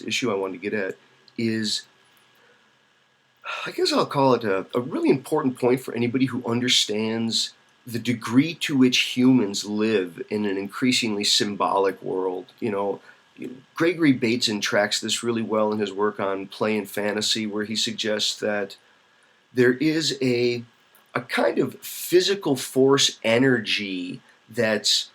issue I wanted to get at is, I guess I'll call it a really important point for anybody who understands the degree to which humans live in an increasingly symbolic world. Gregory Bateson tracks this really well in his work on play and fantasy, where he suggests that there is a kind of physical force energy that's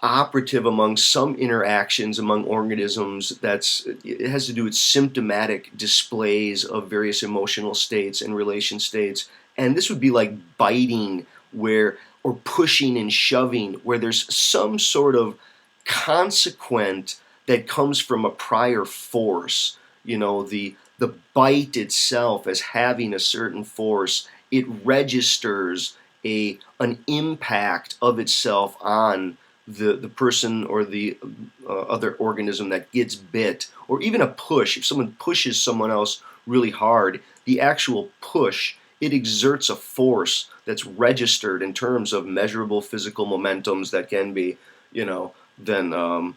operative among some interactions among organisms. It has to do with symptomatic displays of various emotional states and relation states. And this would be like biting, or pushing and shoving, where there's some sort of consequent that comes from a prior force. The bite itself as having a certain force, it registers an impact of itself on the person or the other organism that gets bit. Or even a push. If someone pushes someone else really hard, the actual push, it exerts a force that's registered in terms of measurable physical momentums that can be, then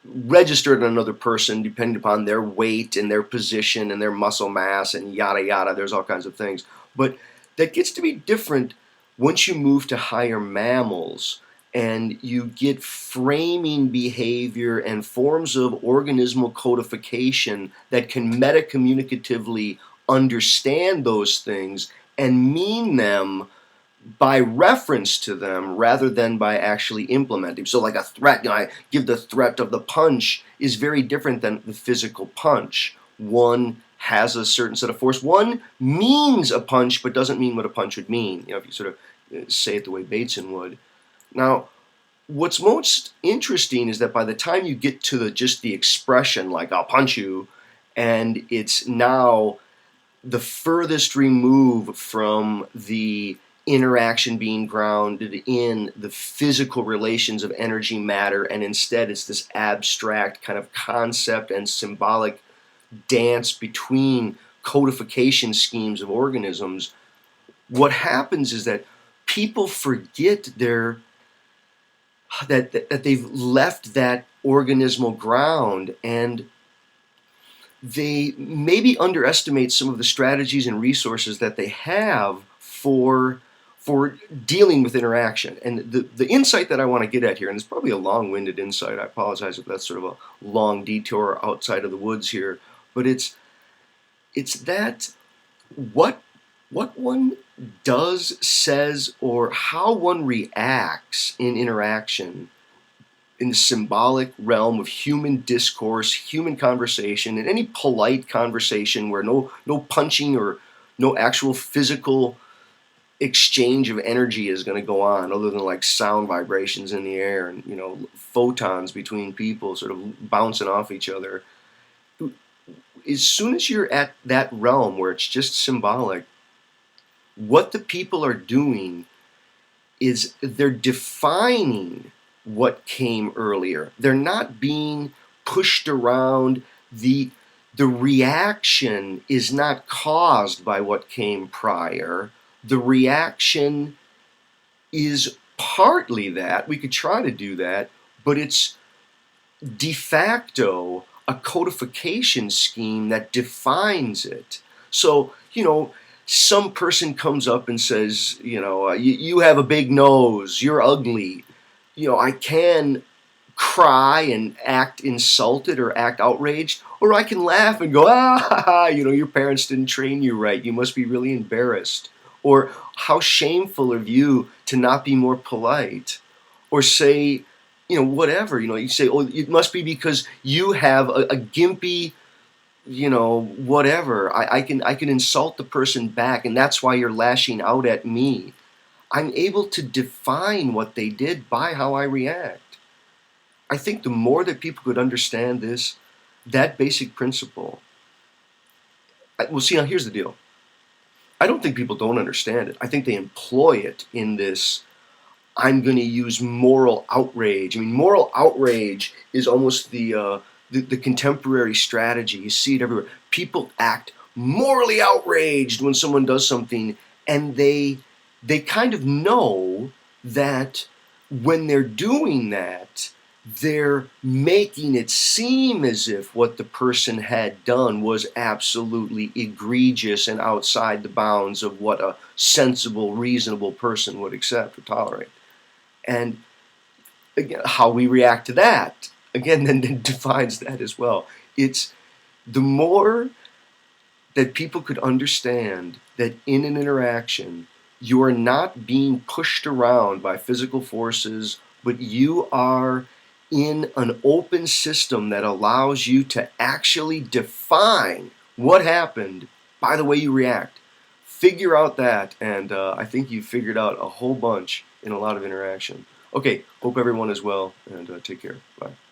registered on another person depending upon their weight and their position and their muscle mass and yada yada. There's all kinds of things. But that gets to be different once you move to higher mammals and you get framing behavior and forms of organismal codification that can metacommunicatively understand those things and mean them by reference to them rather than by actually implementing. So like a threat, I give the threat of the punch is very different than the physical punch. One has a certain set of force. One means a punch but doesn't mean what a punch would mean, if you sort of say it the way Bateson would. Now, what's most interesting is that by the time you get to just the expression, like I'll punch you, and it's now the furthest remove from the interaction being grounded in the physical relations of energy matter, and instead it's this abstract kind of concept and symbolic dance between codification schemes of organisms. What happens is that people forget that they've left that organismal ground, and they maybe underestimate some of the strategies and resources that they have for dealing with interaction. And the insight that I want to get at here, and it's probably a long-winded insight, I apologize if that's sort of a long detour outside of the woods here, but it's that what one does, says, or how one reacts in interaction in the symbolic realm of human discourse, human conversation, and any polite conversation where no punching or no actual physical exchange of energy is going to go on, other than like sound vibrations in the air and photons between people sort of bouncing off each other. As soon as you're at that realm where it's just symbolic, what the people are doing is they're defining what came earlier. They're not being pushed around. The reaction is not caused by what came prior. The reaction is partly that. We could try to do that, but it's de facto a codification scheme that defines it. So, some person comes up and says, you have a big nose, you're ugly. I can cry and act insulted or act outraged, or I can laugh and go, your parents didn't train you right, you must be really embarrassed. Or how shameful of you to not be more polite. Or say, whatever, you say, oh, it must be because you have a gimpy, whatever. I can insult the person back, and that's why you're lashing out at me. I'm able to define what they did by how I react. I think the more that people could understand that basic principle. Well, see, now here's the deal. I don't think people don't understand it. I think they employ it in this, I'm going to use moral outrage. I mean, moral outrage is almost the contemporary strategy. You see it everywhere. People act morally outraged when someone does something, and they kind of know that when they're doing that, they're making it seem as if what the person had done was absolutely egregious and outside the bounds of what a sensible, reasonable person would accept or tolerate. And again, how we react to that, again, then defines that as well. It's the more that people could understand that in an interaction, you are not being pushed around by physical forces, but you are in an open system that allows you to actually define what happened by the way you react. Figure out that, and I think you've figured out a whole bunch in a lot of interaction. Okay, hope everyone is well, and take care. Bye.